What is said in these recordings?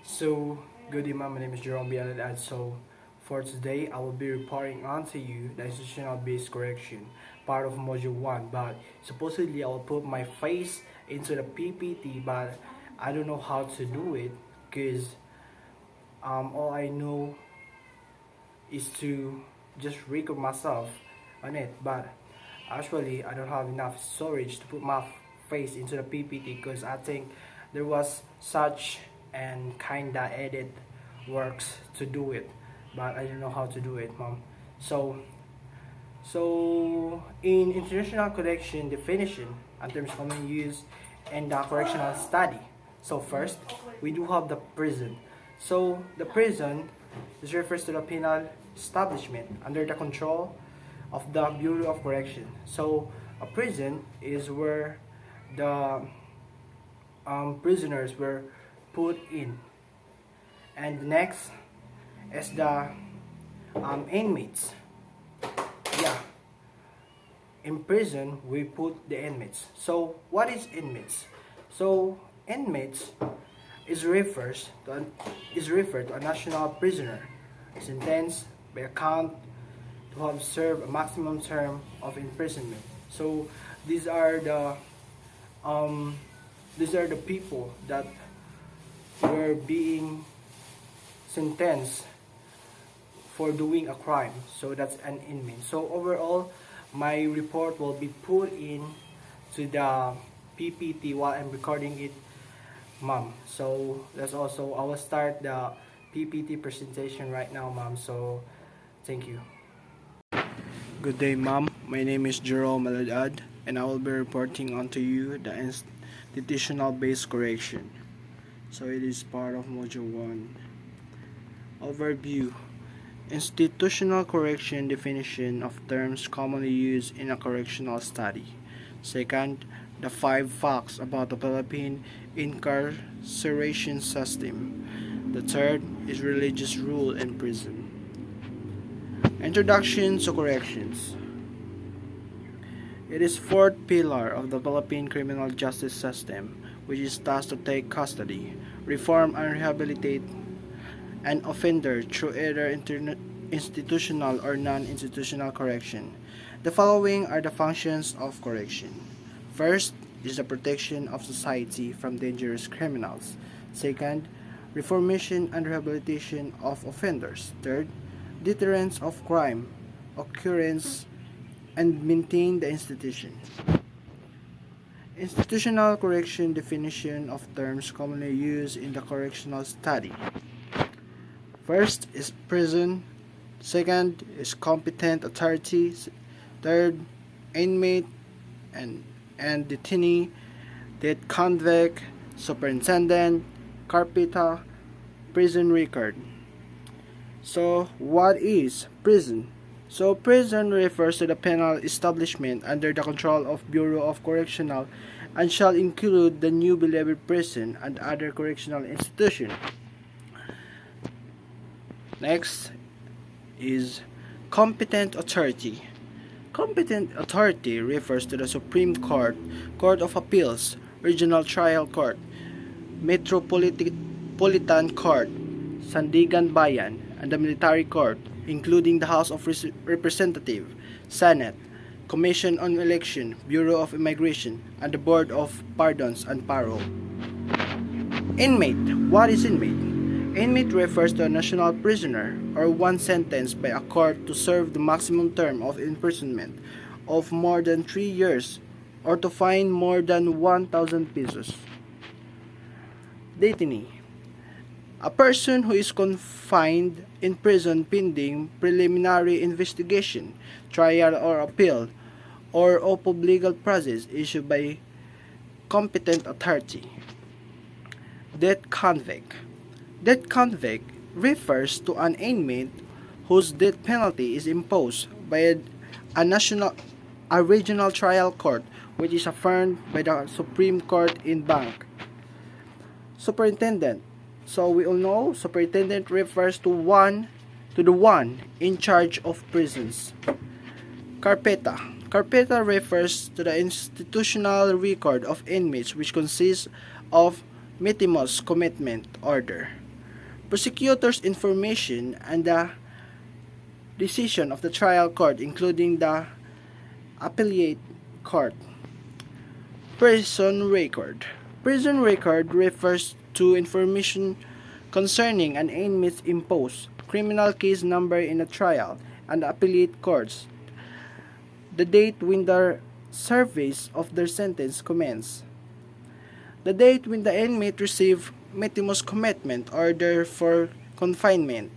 So, good evening, my name is Jerome Bianadad. So, for today, I will be reporting on to you the institutional based correction, part of module 1. But supposedly, I will put my face into the PPT, but I don't know how to do it because all I know is to just record myself on it. But actually, I don't have enough storage to put my face into the PPT because I think there was such and kinda edit works to do it, but I don't know how to do it, mom. So in international correction definition and terms commonly used in the correctional study. So first, we do have the prison. So the prison this refers to the penal establishment under the control of the Bureau of Correction. So a prison is where the prisoners were put in, and next is the inmates. Yeah, in prison we put the inmates. So what is inmates? So inmates is referred to a national prisoner sentenced by account to have served a maximum term of imprisonment. So these are the um, these are the people that were being sentenced for doing a crime. So that's an inmate. So overall, my report will be put in to the PPT while I'm recording it, mom. So that's also I will start the PPT presentation right now, mom. So thank you. Good day, mom. My name is Jerome Maladad, and I will be reporting on to you the institutional based correction. So it is part of module 1. Overview. Institutional correction definition of terms commonly used in a correctional study. Second, the 5 facts about the Philippine incarceration system. The third is religious rule in prison. Introduction to corrections. It is fourth pillar of the Philippine criminal justice system, which is tasked to take custody, reform and rehabilitate an offender through either institutional or non-institutional correction. The following are the functions of correction. First is the protection of society from dangerous criminals. Second, reformation and rehabilitation of offenders. Third, deterrence of crime occurrence and maintain the institution. Institutional correction definition of terms commonly used in the correctional study. First is prison, second is competent authority, third inmate and detainee, debt convict, superintendent, carpeta, prison record. So what is prison? So prison refers to the penal establishment under the control of Bureau of Correctional and shall include the New Bilibid Prison and other correctional institution. Next is competent authority. Competent authority refers to the Supreme Court, Court of Appeals, Regional Trial Court, Metropolitan Court, Sandigan Bayan, and the Military Court, including the House of Representatives, Senate, Commission on Election, Bureau of Immigration, and the Board of Pardons and Parole. Inmate. What is inmate? Inmate refers to a national prisoner or one sentenced by a court to serve the maximum term of imprisonment of more than 3 years or to fine more than 1,000 pesos. Detainee. A person who is confined in prison pending preliminary investigation, trial or appeal, or of legal process issued by competent authority. Death convict. Death convict refers to an inmate whose death penalty is imposed by a regional trial court which is affirmed by the Supreme Court in Bank. Superintendent. So we all know superintendent refers to the one in charge of prisons. Carpeta. Carpeta refers to the institutional record of inmates which consists of metimus commitment order. Prosecutors' information and the decision of the trial court, including the appellate court. Prison record. Prison record refers to information concerning an inmate's imposed criminal case number in a trial and appellate courts, the date when the service of their sentence commenced, the date when the inmate received metimus commitment order for confinement,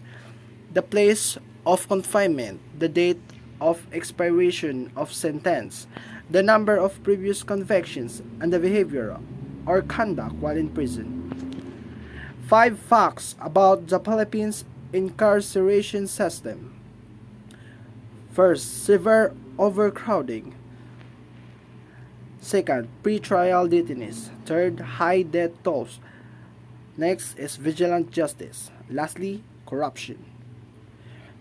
the place of confinement, the date of expiration of sentence, the number of previous convictions, and the behavior or conduct while in prison. 5 facts about the Philippines incarceration system. First, severe overcrowding. Second, pre-trial detainees. Third, high death tolls. Next is vigilant justice. Lastly, corruption.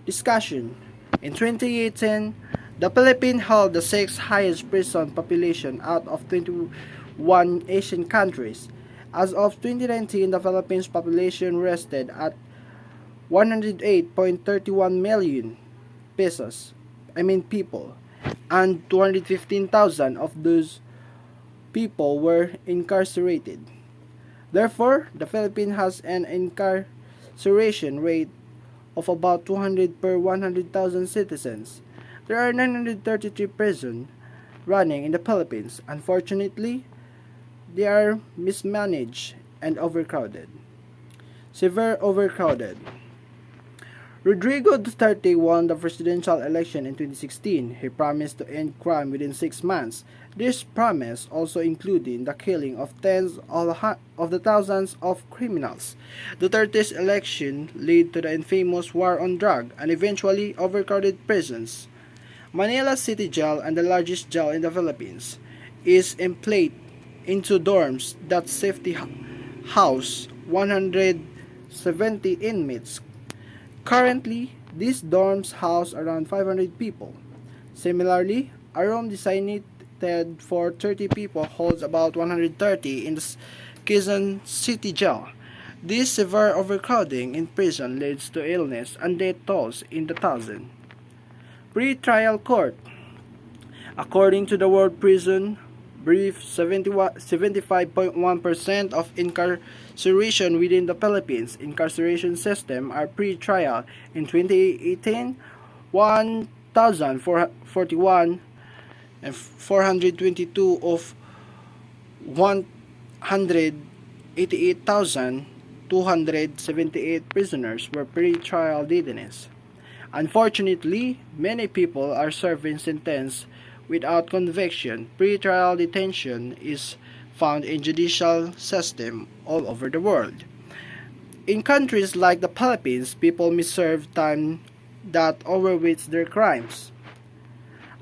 Discussion. In 2018, the Philippines held the 6th highest prison population out of 21 Asian countries. As of 2019, the Philippines population rested at 108.31 million people, and 215,000 of those people were incarcerated. Therefore, the Philippines has an incarceration rate of about 200 per 100,000 citizens. There are 933 prisons running in the Philippines. Unfortunately, they are mismanaged and overcrowded. Severe overcrowded. Rodrigo Duterte won the presidential election in 2016. He promised to end crime within 6 months. This promise also included the killing of tens of the thousands of criminals. Duterte's election led to the infamous war on drugs and eventually overcrowded prisons. Manila City Jail, and the largest jail in the Philippines, is emplayed into dorms that safety house 170 inmates. Currently, these dorms house around 500 people. Similarly, a room designated for 30 people holds about 130 in the Quezon City Jail. This severe overcrowding in prison leads to illness and death tolls in the thousands. Pre-trial court. According to the World Prison Brief, 75.1% of incarceration within the Philippines incarceration system are pre-trial. In 2018, 1,441 and 422 of 188,278 prisoners were pre-trial detainees. Unfortunately, many people are serving sentence without conviction. Pre-trial detention is found in judicial system all over the world. In countries like the Philippines, people may serve time that overweights their crimes.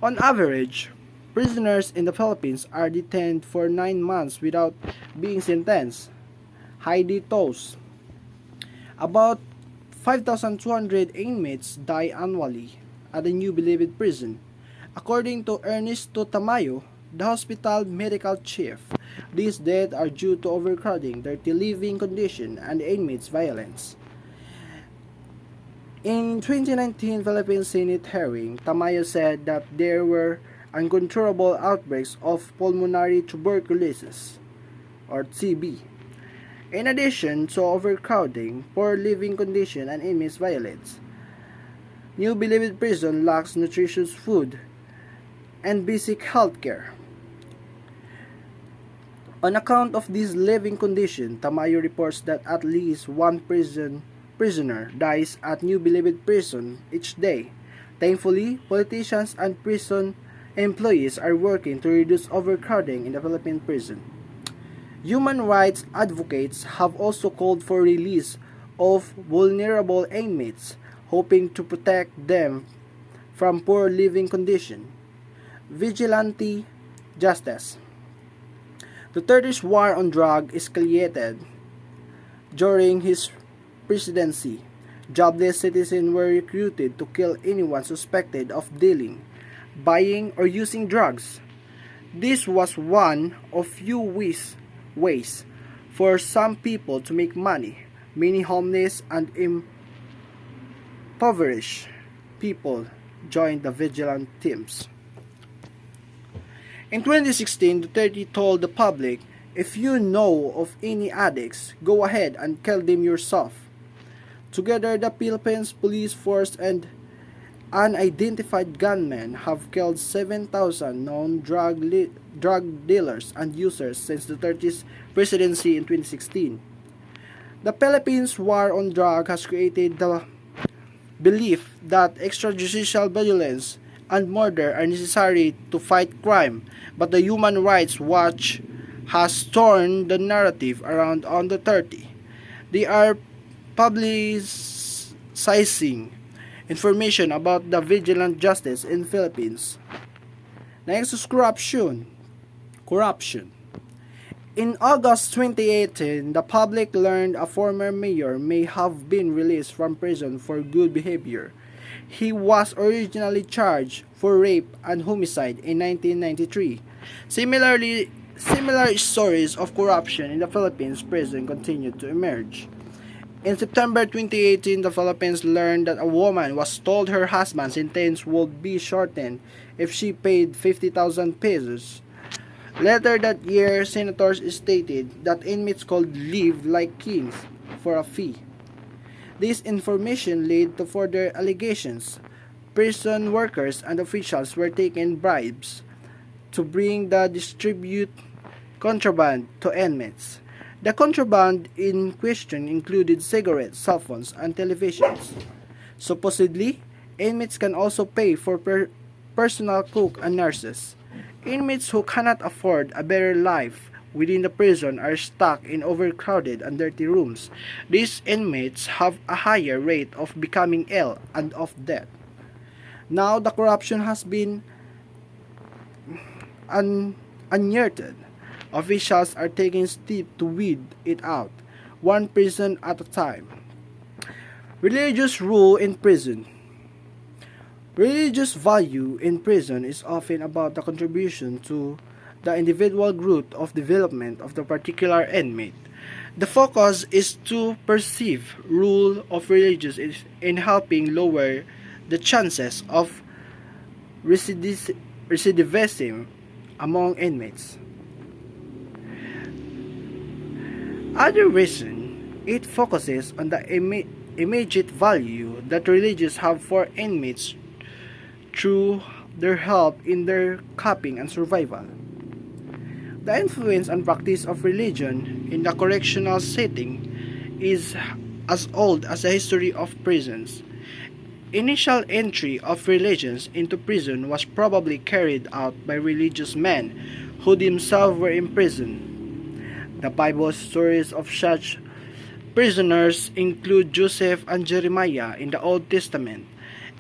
On average, prisoners in the Philippines are detained for 9 months without being sentenced. High death tolls. About 5,200 inmates die annually at the New Bilibid prison. According to Ernesto Tamayo, the hospital medical chief, these deaths are due to overcrowding, dirty living condition, and inmates' violence. In 2019 Philippine Senate hearing, Tamayo said that there were uncontrollable outbreaks of pulmonary tuberculosis, or TB. In addition to overcrowding, poor living condition, and inmates' violence, New Bilibid prison lacks nutritious food and basic health care. On account of this living condition, Tamayo reports that at least one prisoner dies at New Bilibid prison each day. Thankfully, politicians and prison employees are working to reduce overcrowding in the Philippine prison. Human rights advocates have also called for release of vulnerable inmates, hoping to protect them from poor living conditions. Vigilante justice. Duterte's war on drugs escalated during his presidency. Jobless citizens were recruited to kill anyone suspected of dealing, buying, or using drugs. This was one of few ways for some people to make money. Many homeless and impoverished people joined the vigilant teams. In 2016, Duterte told the public, "If you know of any addicts, go ahead and kill them yourself." Together, the Philippines police force and unidentified gunmen have killed 7,000 known drug dealers and users since Duterte's presidency in 2016. The Philippines' war on drugs has created the belief that extrajudicial violence and murder are necessary to fight crime, but the Human Rights Watch has turned the narrative around on Duterte. They are publicizing information about the vigilant justice in Philippines. Next is corruption. In August 2018, the public learned a former mayor may have been released from prison for good behavior. He was originally charged for rape and homicide in 1993. Similar stories of corruption in the Philippines prison continued to emerge. In September 2018, the Philippines learned that a woman was told her husband's sentence would be shortened if she paid 50,000 pesos. Later that year, senators stated that inmates could live like kings for a fee. This information led to further allegations. Prison workers and officials were taking bribes to bring the distribute contraband to inmates. The contraband in question included cigarettes, cell phones, and televisions. Supposedly, inmates can also pay for personal cook and nurses. Inmates who cannot afford a better life within the prison are stuck in overcrowded and dirty rooms. These inmates have a higher rate of becoming ill and of death. Now the corruption has been unearthed. Officials are taking steps to weed it out, one prison at a time. Religious rule in prison. Religious value in prison is often about the contribution to the individual growth of development of the particular inmate. The focus is to perceive rule of religious in helping lower the chances of recidivism among inmates. Other reason, it focuses on the immediate value that religious have for inmates through their help in their coping and survival. The influence and practice of religion in the correctional setting is as old as the history of prisons. Initial entry of religions into prison was probably carried out by religious men who themselves were imprisoned. The Bible stories of such prisoners include Joseph and Jeremiah in the Old Testament,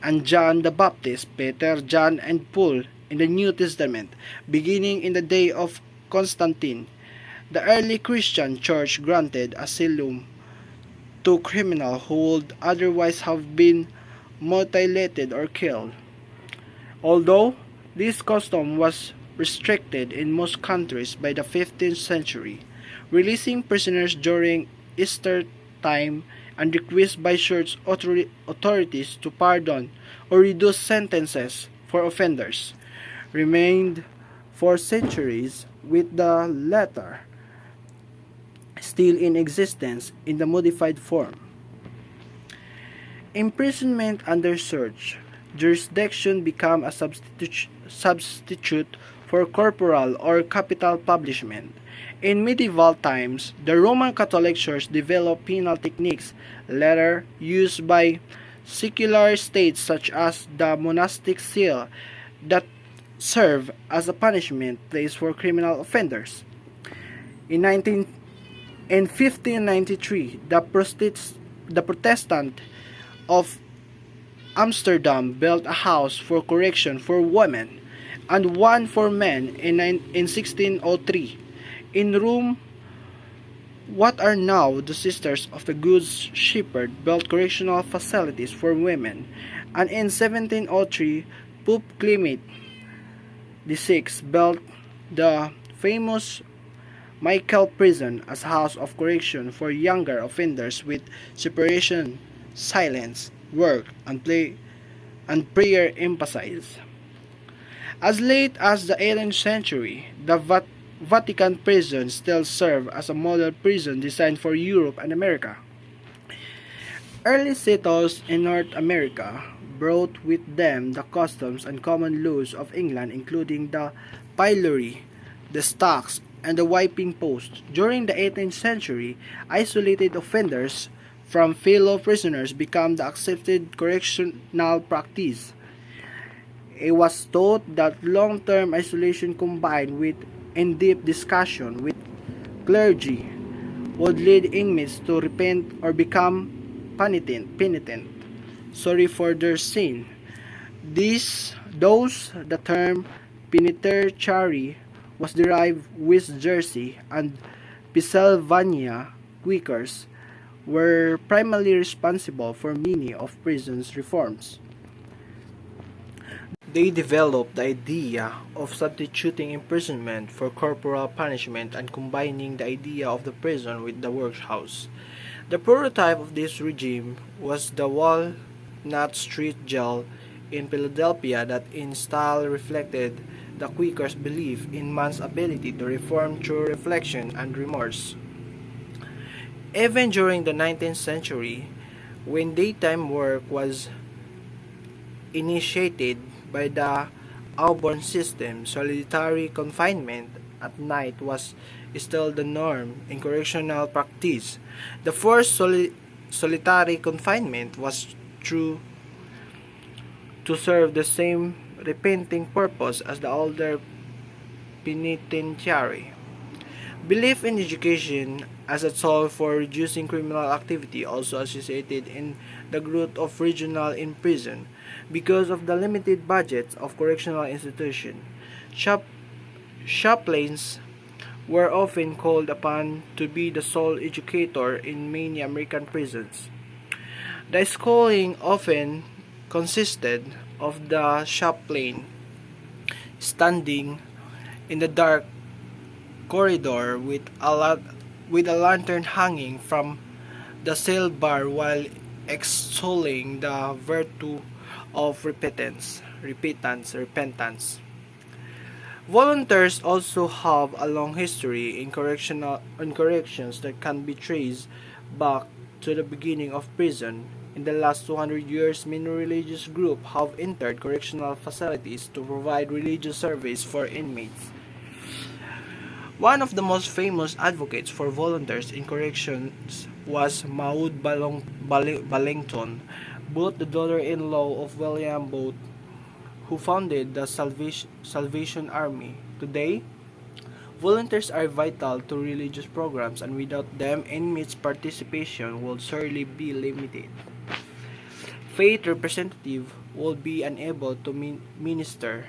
and John the Baptist, Peter, John, and Paul in the New Testament, beginning in the day of Constantine. The early Christian church granted asylum to criminals who would otherwise have been mutilated or killed. Although this custom was restricted in most countries by the 15th century, releasing prisoners during Easter time and requests by church authorities to pardon or reduce sentences for offenders remained for centuries, with the latter still in existence in the modified form. Imprisonment under search jurisdiction became a substitute for corporal or capital punishment. In medieval times, the Roman Catholic Church developed penal techniques later used by secular states such as the monastic seal that serve as a punishment place for criminal offenders. In 1593, the Protestant of Amsterdam built a house for correction for women and one for men in 1603. In Rome, what are now the Sisters of the Good Shepherd built correctional facilities for women, and in 1703, Pope Clement VI built the famous Michael Prison as house of correction for younger offenders with separation, silence, work, and play and prayer emphasized. As late as the 18th century, the Vatican prisons still serve as a model prison designed for Europe and America. Early settlers in North America brought with them the customs and common laws of England, including the pillory, the stocks, and the whipping post. During the 18th century, isolated offenders from fellow prisoners became the accepted correctional practice. It was thought that long-term isolation combined with in-depth discussion with clergy would lead inmates to repent or become penitent, sorry for their sin. The term penitentiary was derived West Jersey and Pennsylvania Quakers were primarily responsible for many of prison's reforms. They developed the idea of substituting imprisonment for corporal punishment and combining the idea of the prison with the workhouse. The prototype of this regime was the Walnut Street Jail in Philadelphia that in style reflected the Quakers' belief in man's ability to reform through reflection and remorse. Even during the 19th century, when daytime work was initiated by the Auburn system, solitary confinement at night was still the norm in correctional practice. The first solitary confinement was true to serve the same repenting purpose as the older penitentiary. Belief in education as a tool for reducing criminal activity also associated in the growth of regional in prison. Because of the limited budgets of correctional institutions, chaplains were often called upon to be the sole educator in many American prisons. The schooling often consisted of the chaplain standing in the dark corridor with a lantern hanging from the cell bar while extolling the virtue of repentance. Volunteers also have a long history in corrections that can be traced back to the beginning of prison. In the last 200 years, many religious groups have entered correctional facilities to provide religious service for inmates. One of the most famous advocates for volunteers in corrections was Maud Ballington, Booth, the daughter-in-law of William Booth, who founded the Salvation Army. Today, volunteers are vital to religious programs, and without them, inmates' participation will surely be limited. Faith representatives will be unable to minister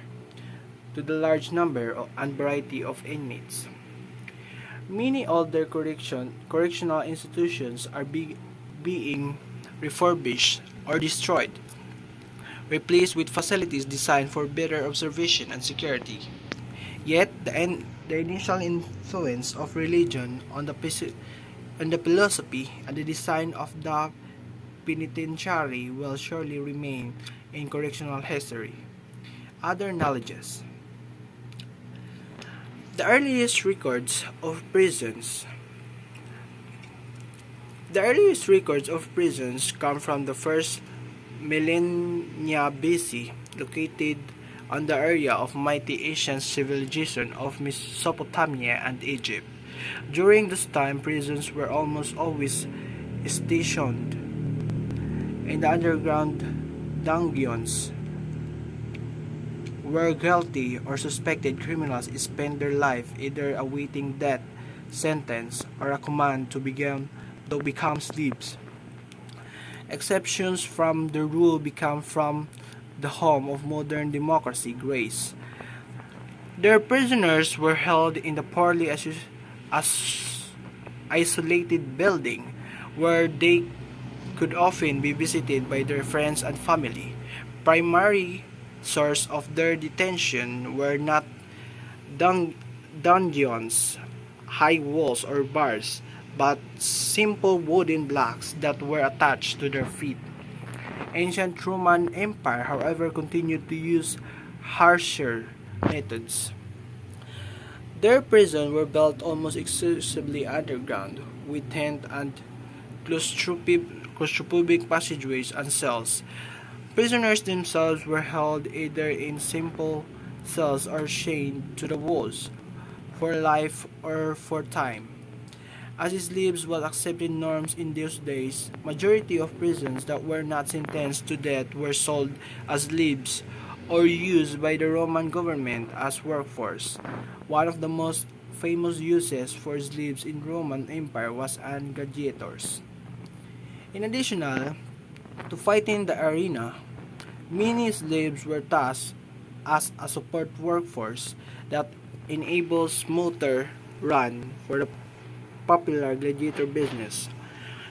to the large number and variety of inmates. Many older correctional institutions are being refurbished or destroyed, replaced with facilities designed for better observation and security. Yet, the initial influence of religion on the philosophy and the design of the penitentiary will surely remain in correctional history. Other knowledges. The earliest records of prisons come from the first millennia BC, located on the area of mighty ancient civilization of Mesopotamia and Egypt. During this time, prisons were almost always stationed in the underground dungeons where guilty or suspected criminals spend their life either awaiting death sentence or a command to become slaves. Exceptions from the rule become from the home of modern democracy, Greece. Their prisoners were held in the poorly isolated building where they could often be visited by their friends and family. Primary source of their detention were not dungeons, high walls or bars, but simple wooden blocks that were attached to their feet. Ancient Roman Empire, however, continued to use harsher methods. Their prisons were built almost exclusively underground, with tent and claustrophobic passageways and cells. Prisoners themselves were held either in simple cells or chained to the walls, for life or for time. As slaves was accepted norms in those days, majority of prisons that were not sentenced to death were sold as slaves or used by the Roman government as workforce. One of the most famous uses for slaves in Roman Empire was as gladiators. In addition to fighting the arena, many slaves were tasked as a support workforce that enabled smoother run for the popular gladiator business.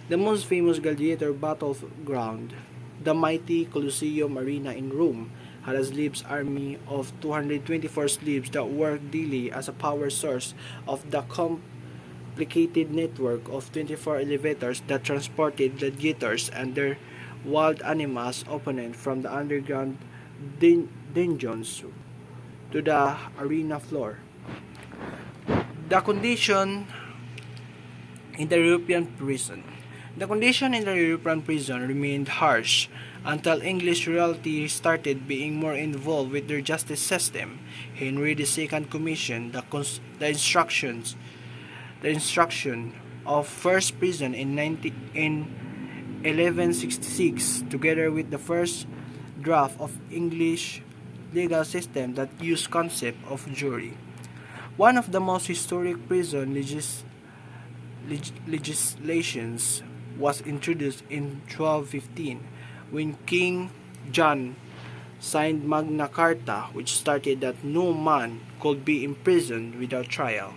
The most famous gladiator battleground, the mighty Colosseum Arena in Rome, had a slaves army of 224 slaves that worked daily as a power source of the complicated network of 24 elevators that transported gladiators and their wild animals opponents from the underground dungeons to the arena floor. The condition in the European prison. The condition in the European prison remained harsh until English royalty started being more involved with their justice system. Henry II commissioned the instruction of first prison in 1166, together with the first draft of English legal system that used concept of jury. One of the most historic prison legislations was introduced in 1215 when King John signed Magna Carta, which stated that no man could be imprisoned without trial.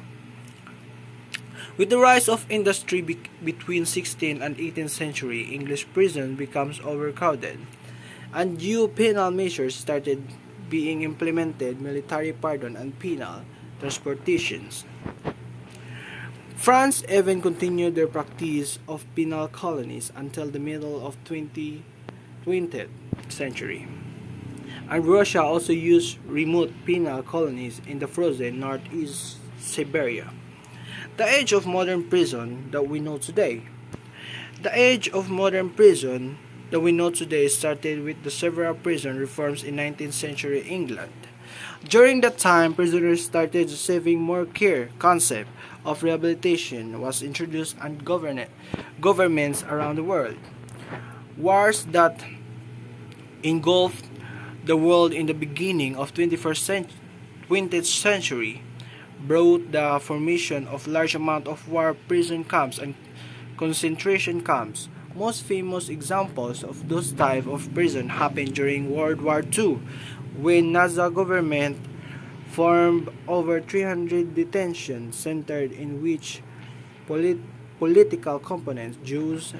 With the rise of industry between 16th and 18th century, English prison becomes overcrowded, and new penal measures started being implemented: military pardon and penal transportations. France even continued their practice of penal colonies until the middle of 20th century. And Russia also used remote penal colonies in the frozen northeast Siberia. The age of modern prison that we know today. The age of modern prison that we know today started with the several prison reforms in 19th century England. During that time, prisoners started receiving more care. Concept of rehabilitation was introduced and governments around the world. Wars that engulfed the world in the beginning of 20th century brought the formation of large amount of war prison camps and concentration camps. Most famous examples of those type of prison happened during World War II, when Nazi government formed over 300 detention centers in which political components, Jews,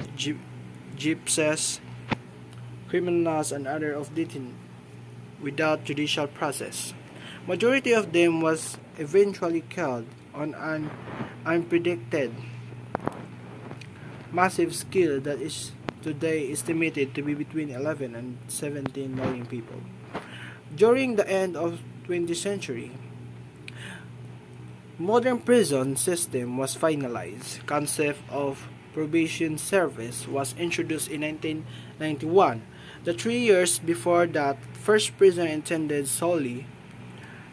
Gypsies, criminals, and others of detained without judicial process. Majority of them was eventually killed on an unpredicted massive scale that is today estimated to be between 11 and 17 million people. During the end of 20th century, modern prison system was finalized. Concept of probation service was introduced in 1991. The 3 years before that, first prison intended solely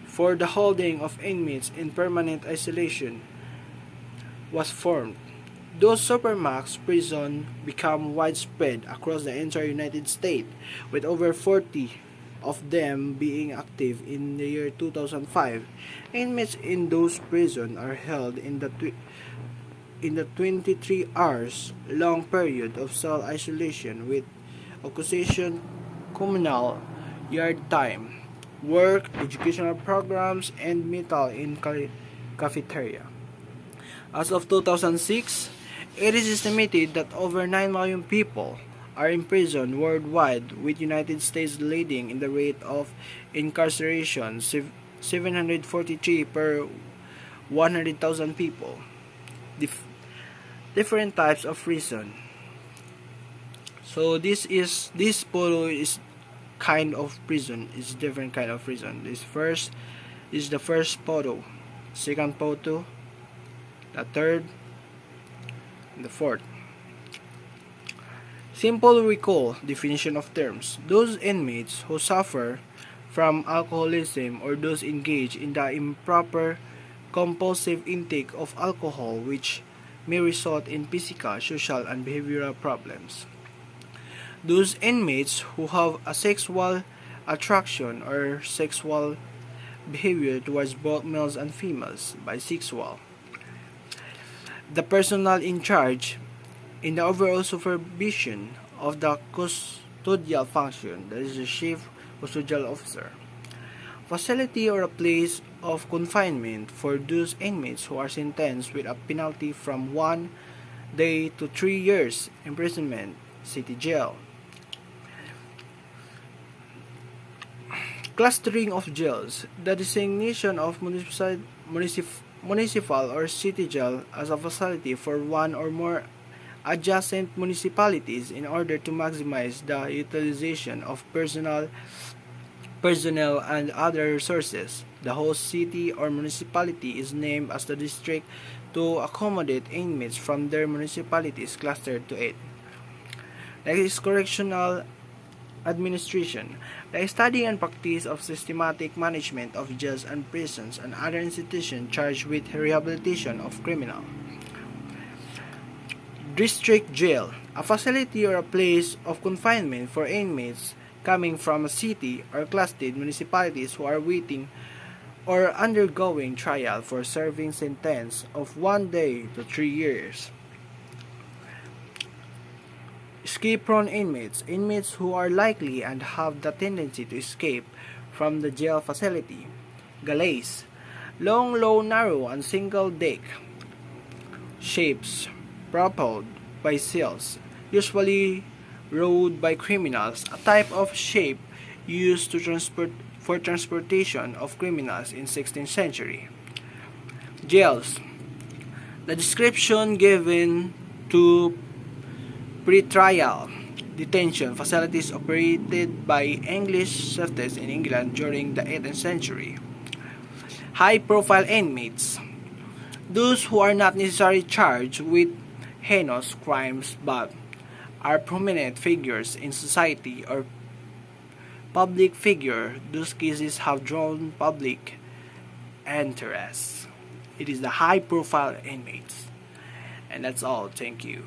for the holding of inmates in permanent isolation was formed. Those supermax prisons became widespread across the entire United States, with over 40 of them being active in the year 2005. Inmates in those prisons are held in the 23 hours long period of cell isolation with accusation, communal yard time, work, educational programs, and meal in cafeteria. As of 2006, it is estimated that over 9 million people are imprisoned worldwide, with United States leading in the rate of incarceration, 743 per 100,000 people. Different types of prison. So this photo is kind of prison. It's different kind of prison. This first is the first photo, second photo, the third, and the fourth. Simple recall definition of terms. Those inmates who suffer from alcoholism or those engaged in the improper compulsive intake of alcohol which may result in physical, social, and behavioral problems. Those inmates who have a sexual attraction or sexual behavior towards both males and females, bisexual. The personnel in charge in the overall supervision of the custodial function, that is the chief custodial officer. Facility or a place of confinement for those inmates who are sentenced with a penalty from 1 day to 3 years imprisonment, city jail. Clustering of jails. The designation of municipal or city jail as a facility for one or more adjacent municipalities in order to maximize the utilization of personnel and other resources. The host city or municipality is named as the district to accommodate inmates from their municipalities clustered to it. Next is correctional administration. The study and practice of systematic management of jails and prisons and other institutions charged with rehabilitation of criminals. District jail, a facility or a place of confinement for inmates coming from a city or clustered municipalities who are waiting or undergoing trial for serving sentence of 1 day to 3 years. Escape-prone inmates, inmates who are likely and have the tendency to escape from the jail facility. Galleys, long, low, narrow, and single-deck shapes propelled by sails, usually rowed by criminals, a type of shape used to transportation of criminals in 16th century. Jails, the description given to pre-trial detention facilities operated by English settlers in England during the 18th century. High-profile inmates, those who are not necessarily charged with heinous crimes but are prominent figures in society or public figure. Those cases have drawn public interest. It is the high-profile inmates. And that's all. Thank you.